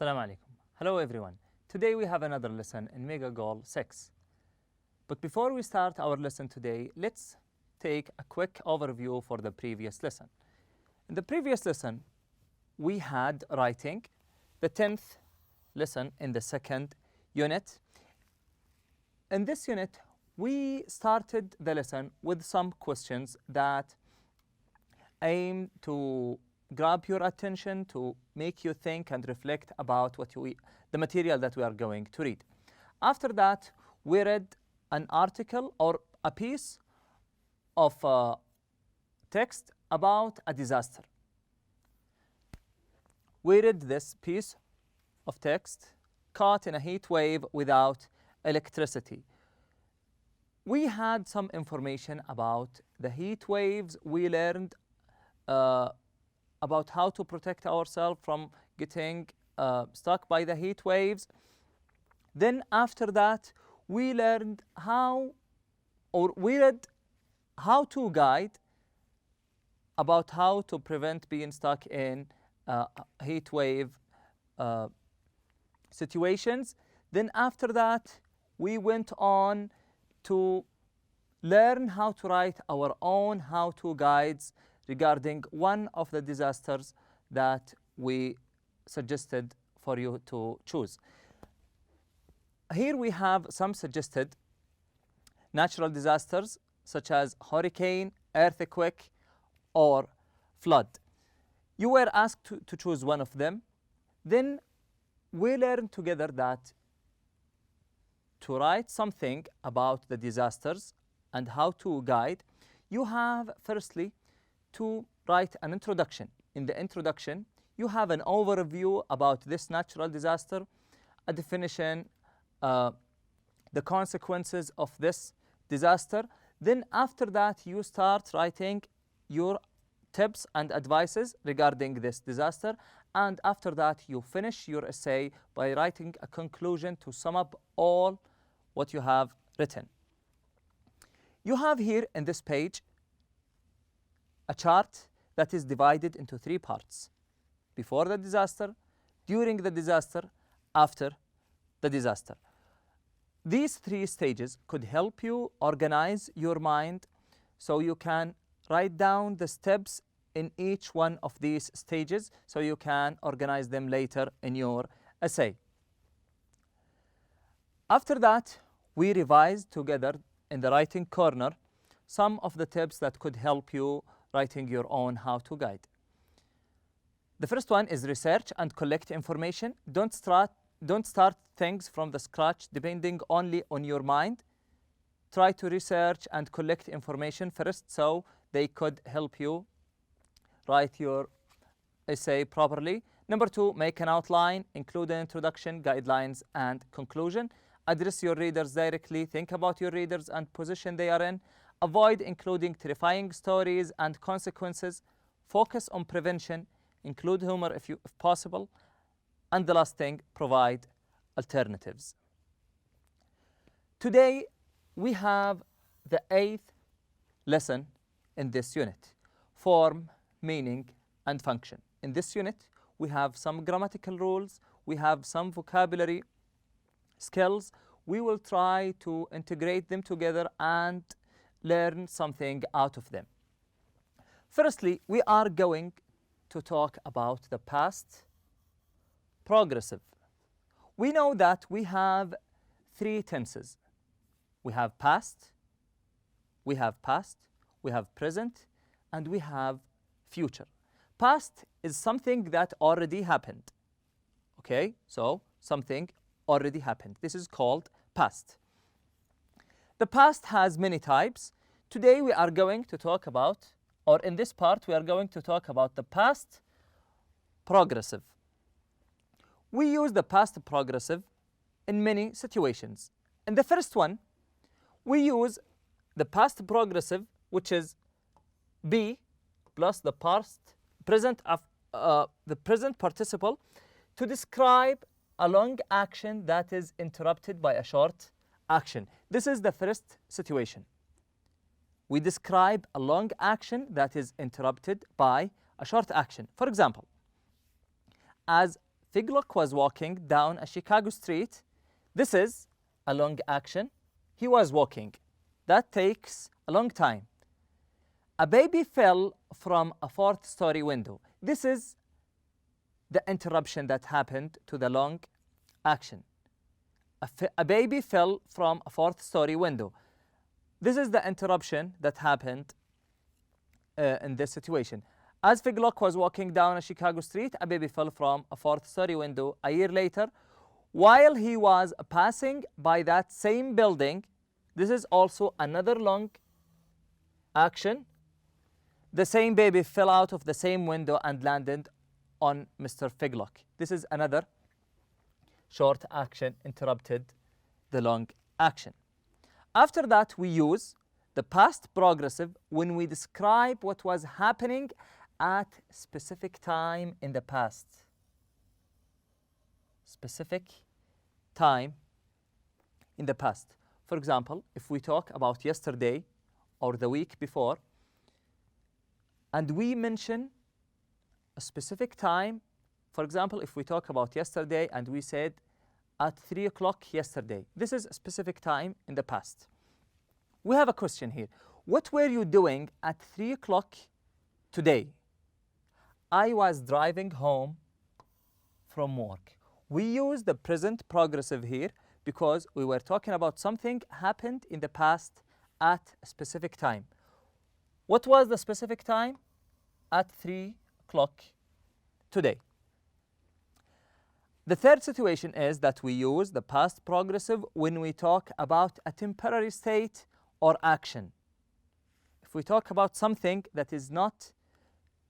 Assalamu alaikum. Hello everyone. Today we have another lesson in Mega Goal 6. But before we start our lesson today, let's take a quick overview for the previous lesson. In the previous lesson, we had writing, the 10th lesson in the second unit. In this unit, we started the lesson with some questions that aim to grab your attention, to make you think and reflect about the material that we are going to read. After that, we read an article or a piece of text about a disaster. We read this piece of text, caught in a heat wave without electricity. We had some information about the heat waves. We learned about how to protect ourselves from getting stuck by the heat waves. Then after that, we learned we read how to guide about how to prevent being stuck in heat wave situations. Then after that, we went on to learn how to write our own how-to guides regarding one of the disasters that we suggested for you to choose. Here we have some suggested natural disasters such as hurricane, earthquake, or flood. You were asked to choose one of them. Then we learned together that to write something about the disasters and how to guide, you have firstly to write an introduction. In the introduction, you have an overview about this natural disaster, a definition, the consequences of this disaster. Then after that, you start writing your tips and advices regarding this disaster. And after that, you finish your essay by writing a conclusion to sum up all what you have written. You have here in this page a chart that is divided into 3 parts: before the disaster, during the disaster, after the disaster. These 3 stages could help you organize your mind so you can write down the steps in each one of these stages so you can organize them later in your essay. After that, we revised together in the writing corner some of the tips that could help you writing your own how-to guide. The first one is research and collect information. Don't start things from the scratch depending only on your mind. Try to research and collect information first so they could help you write your essay properly. Number 2, make an outline, include an introduction, guidelines, and conclusion. Address your readers directly. Think about your readers and position they are in. Avoid including terrifying stories and consequences. Focus on prevention. Include humor if possible. And the last thing, provide alternatives. Today, we have the 8th lesson in this unit: form, meaning, and function. In this unit, we have some grammatical rules. We have some vocabulary skills. We will try to integrate them together and learn something out of them. Firstly, we are going to talk about the past progressive. We know that we have 3 tenses. We have past, we have present, and we have future. Past is something that already happened. Okay, so something already happened. This is called past. The past has many types. Today we are going to talk about, or in this part, we are going to talk about the past progressive. We use the past progressive in many situations. In the first one, we use the past progressive, which is be plus the present participle, to describe a long action that is interrupted by a short action. This is the first situation. We describe a long action that is interrupted by a short action. For example, as Figlock was walking down a Chicago street. This is a long action. He was walking. That takes a long time. A baby fell from a fourth-story window. This is the interruption that happened to the long action. A baby fell from a fourth-story window. This is the interruption that happened in this situation. As Figlock was walking down a Chicago street, a baby fell from a fourth-story window. A year later, while he was passing by that same building, this is also another long action. The same baby fell out of the same window and landed on Mr. Figlock. This is another short action interrupted the long action. After that, we use the past progressive when we describe what was happening at specific time in the past. Specific time in the past. For example, if we talk about yesterday or the week before, and we mention a specific time, for example, if we talk about yesterday and we said at 3 o'clock yesterday, this is a specific time in the past. We have a question here. What were you doing at 3 o'clock today? I was driving home from work. We use the present progressive here because we were talking about something happened in the past at a specific time. What was the specific time? At 3 o'clock today. The third situation is that we use the past progressive when we talk about a temporary state or action. If we talk about something that is not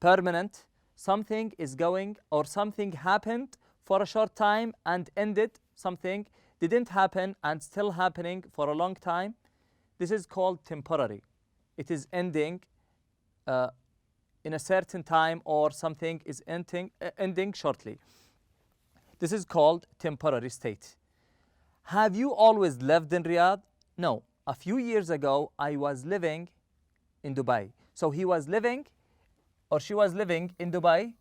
permanent, something is going or something happened for a short time and ended, something didn't happen and still happening for a long time, this is called temporary. It is ending in a certain time or something is ending shortly. This is called temporary state. Have you always lived in Riyadh? No. A few years ago, I was living in Dubai. So he was living or she was living in Dubai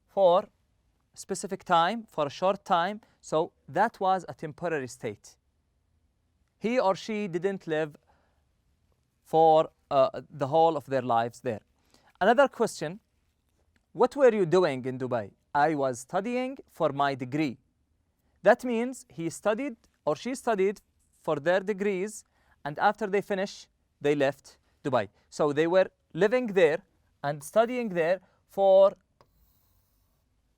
for a specific time, for a short time. So that was a temporary state. He or she didn't live for the whole of their lives there. Another question, what were you doing in Dubai? I was studying for my degree. That means he studied or she studied for their degrees, and after they finish, they left Dubai. So they were living there and studying there for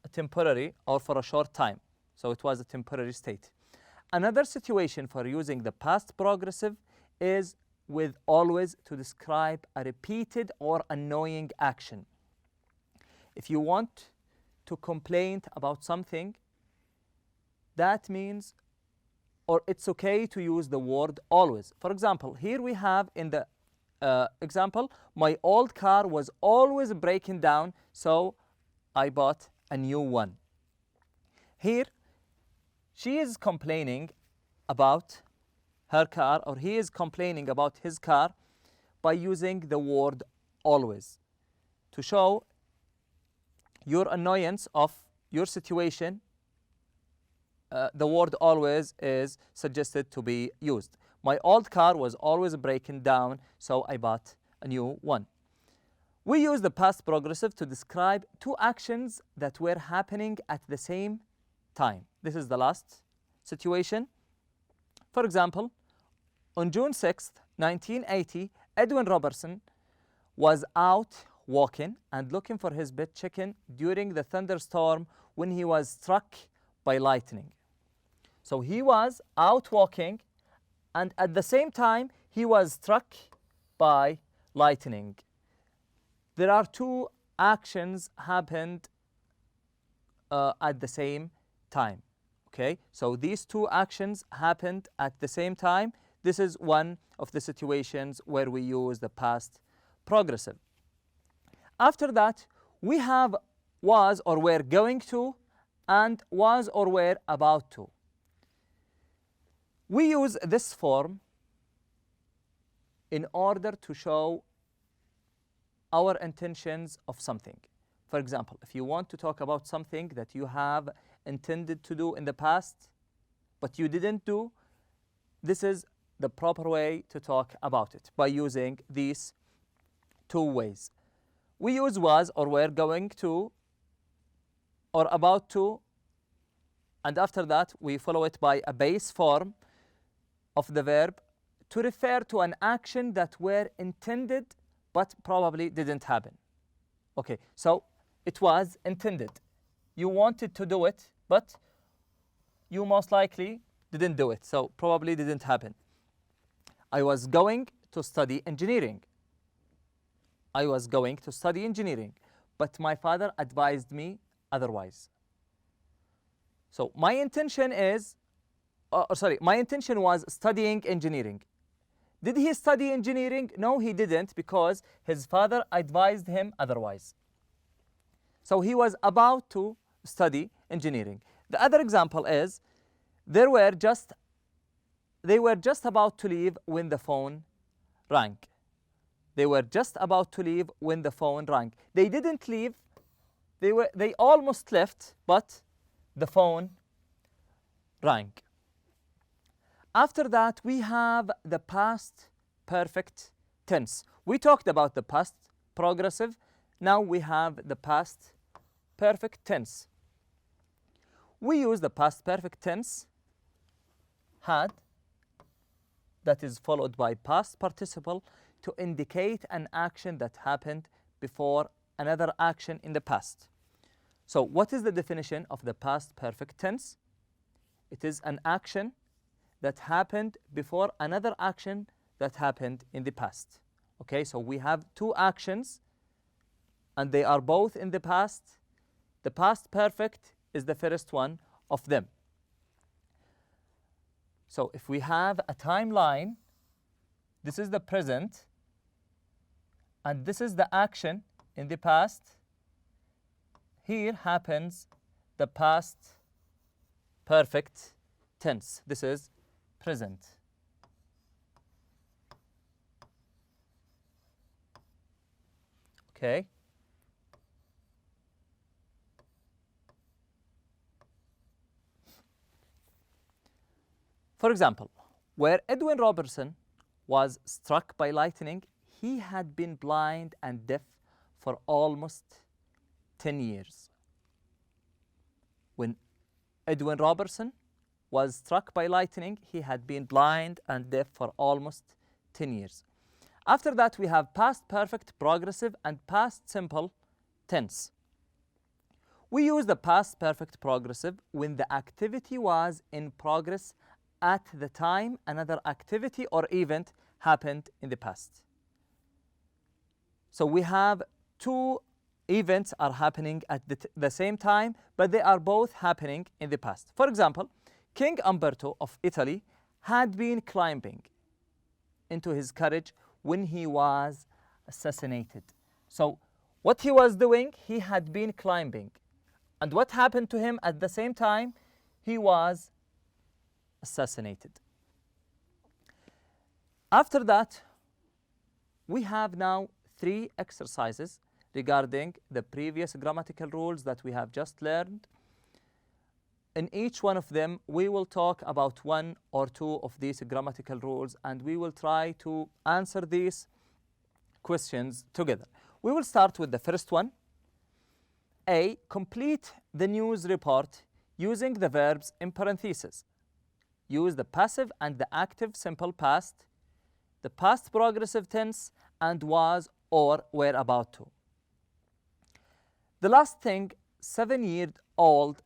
a temporary or for a short time. So it was a temporary state. Another situation for using the past progressive is with always to describe a repeated or annoying action. If you want to complain about something, that means, or it's okay to use the word always. For example, here we have in the example, my old car was always breaking down, so I bought a new one. Here, she is complaining about her car, or he is complaining about his car by using the word always to show your annoyance of your situation. The word always is suggested to be used. My old car was always breaking down, so I bought a new one. We use the past progressive to describe two actions that were happening at the same time. This is the last situation. For example, on June 6th, 1980, Edwin Robertson was out walking and looking for his pet chicken during the thunderstorm when he was struck by lightning. So he was out walking and at the same time he was struck by lightning. There are two actions happened at the same time. Okay, so these two actions happened at the same time. This is one of the situations where we use the past progressive. After that, we have was or were going to and was or were about to. We use this form in order to show our intentions of something. For example, if you want to talk about something that you have intended to do in the past, but you didn't do, this is the proper way to talk about it, by using these two ways. We use was or were, going to or about to, and after that we follow it by a base form of the verb to refer to an action that were intended but probably didn't happen. Okay, so it was intended. You wanted to do it, but you most likely didn't do it, so probably didn't happen. I was going to study engineering. I was going to study engineering, but my father advised me otherwise. So my intention is, my intention was studying engineering. Did he study engineering? No, he didn't, because his father advised him otherwise. So he was about to study engineering. The other example is, they were just about to leave when the phone rang. They were just about to leave when the phone rang. They didn't leave. They almost left, but the phone rang. After that, we have the past perfect tense. We talked about the past progressive. Now we have the past perfect tense. We use the past perfect tense, had, that is followed by past participle, to indicate an action that happened before another action in the past. So what is the definition of the past perfect tense? It is an action that happened before another action that happened in the past. Okay, so we have two actions and they are both in the past. The past perfect is the first one of them. So if we have a timeline, this is the present and this is the action in the past. Here happens the past perfect tense. This is present. Okay. For example, where Edwin Robertson was struck by lightning, he had been blind and deaf for almost 10 years. When Edwin Robertson was struck by lightning, he had been blind and deaf for almost 10 years. After that, we have past perfect progressive and past simple tense. We use the past perfect progressive when the activity was in progress at the time another activity or event happened in the past. So we have two events are happening at the same time, but they are both happening in the past. For example, King Umberto of Italy had been climbing into his carriage when he was assassinated. So what he was doing, he had been climbing. And what happened to him at the same time? He was assassinated. After that, we have now 3 exercises regarding the previous grammatical rules that we have just learned. In each one of them, we will talk about 1 or 2 of these grammatical rules, and we will try to answer these questions together. We will start with the first one. A, complete the news report using the verbs in parentheses. Use the passive and the active simple past, the past progressive tense, and was or were about to. The last thing, 7-year-old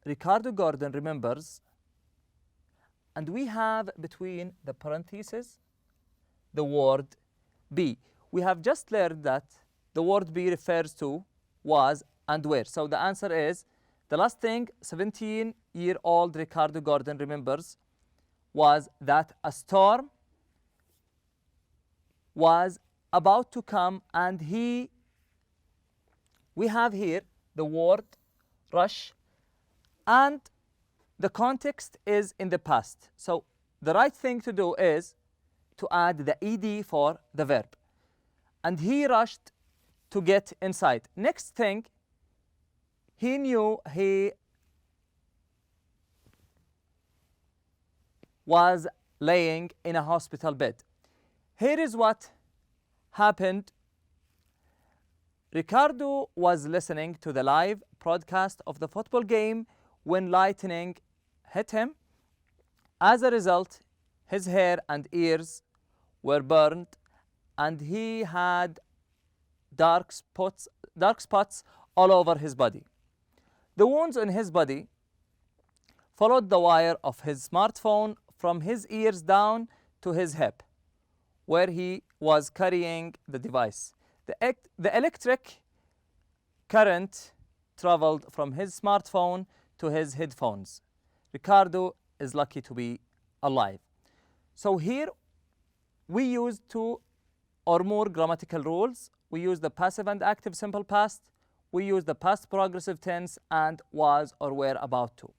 Ricardo Gordon remembers, and we have between the parentheses the word be. We have just learned that the word be refers to was and were. So the answer is, the last thing 17-year-old Ricardo Gordon remembers was that a storm was about to come, and we have here the word rush, and the context is in the past. So the right thing to do is to add the ed for the verb. And he rushed to get inside. Next thing, he knew he was laying in a hospital bed. Here is what happened. Ricardo was listening to the live broadcast of the football game when lightning hit him. As a result, his hair and ears were burned and he had dark spots all over his body. The wounds on his body followed the wire of his smartphone from his ears down to his hip, where he was carrying the device. The electric current traveled from his smartphone to his headphones. Ricardo is lucky to be alive. So here we use two or more grammatical rules. We use the passive and active simple past. We use the past progressive tense and was or were about to.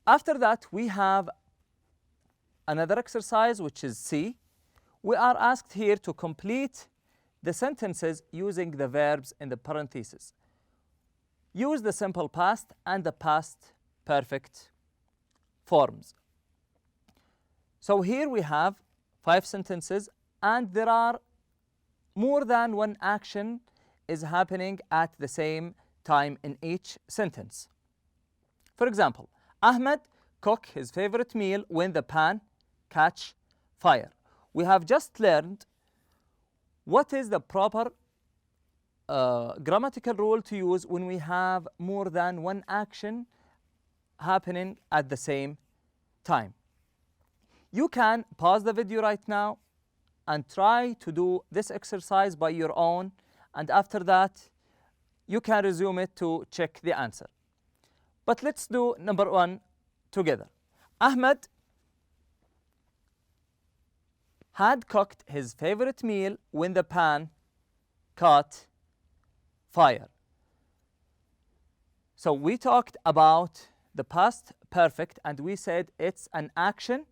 After that, we have another exercise, which is C. We are asked here to complete the sentences using the verbs in the parentheses. Use the simple past and the past perfect forms. So here we have 5 sentences and there are more than one action is happening at the same time in each sentence. For example, Ahmed cooked his favorite meal when the pan catch fire. We have just learned what is the proper grammatical rule to use when we have more than one action happening at the same time. You can pause the video right now and try to do this exercise by your own, and after that you can resume it to check the answer. But let's do number 1 together. Ahmed had cooked his favorite meal when the pan caught fire. So we talked about the past perfect and we said it's an action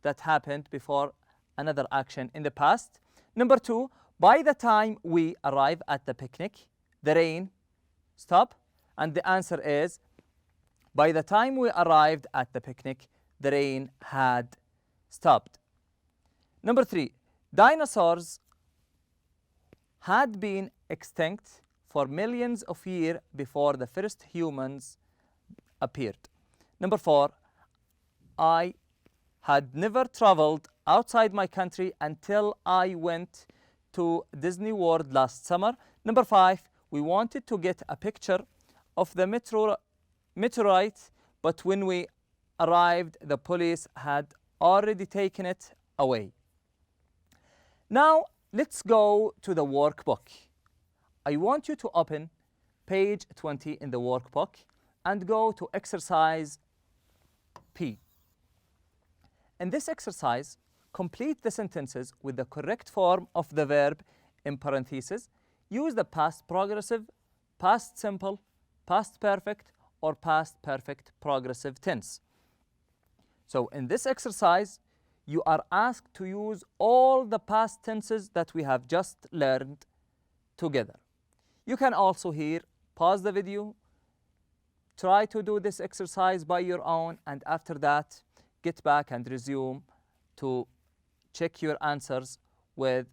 that happened before another action in the past. Number 2, by the time we arrive at the picnic, the rain stopped, and the answer is by the time we arrived at the picnic, the rain had stopped. Number 3, dinosaurs had been extinct for millions of years before the first humans appeared. Number 4, I had never traveled outside my country until I went to Disney World last summer. Number 5, we wanted to get a picture of the meteorite, but when we arrived, the police had already taken it away. Now, let's go to the workbook. I want you to open page 20 in the workbook and go to exercise P. In this exercise, complete the sentences with the correct form of the verb in parentheses. Use the past progressive, past simple, past perfect, or past perfect progressive tense. So in this exercise, you are asked to use all the past tenses that we have just learned together. You can also here pause the video, try to do this exercise by your own, and after that, get back and resume to check your answers with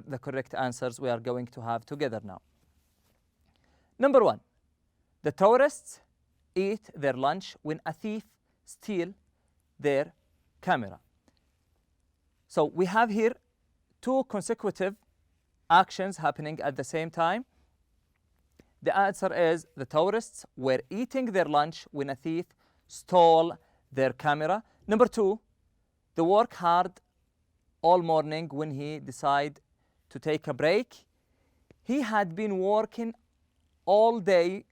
the correct answers we are going to have together now. Number 1, the tourists eat their lunch when a thief steals their camera. So we have here 2 consecutive actions happening at the same time. The answer is the tourists were eating their lunch when a thief stole their camera. Number 2, they work hard all morning when he decided to take a break. He had been working all day.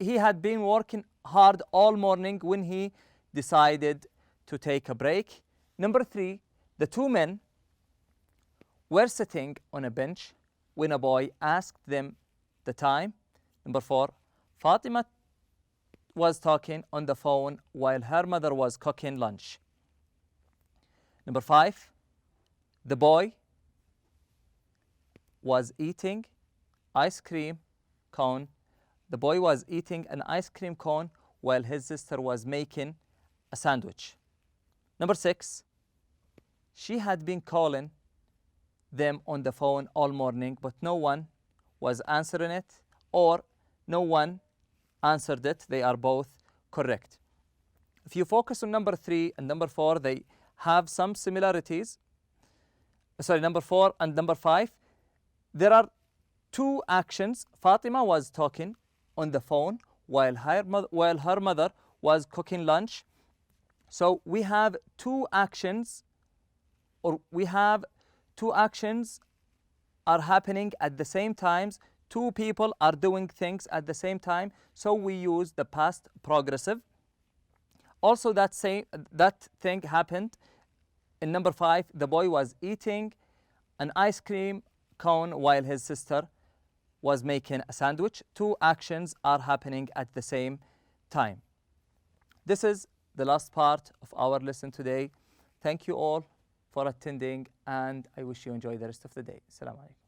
He had been working hard all morning when he decided to take a break. Number 3, the 2 men were sitting on a bench when a boy asked them the time. Number 4, Fatima was talking on the phone while her mother was cooking lunch. Number 5, the boy was eating ice cream cone. The boy was eating an ice cream cone while his sister was making a sandwich. Number 6, she had been calling them on the phone all morning, but no one was answering it, or no one answered it. They are both correct. If you focus on number 3 and number 4, they have some similarities. Sorry, number 4 and number 5. There are two actions. Fatima was talking on the phone while her mother was cooking lunch. So we have two actions, or we have two actions are happening at the same time. Two people are doing things at the same time. So we use the past progressive. Also, that thing happened in number 5. The boy was eating an ice cream cone while his sister was making a sandwich. Two actions are happening at the same time. This is the last part of our lesson today. Thank you all for attending, and I wish you enjoy the rest of the day. Assalamu alaikum.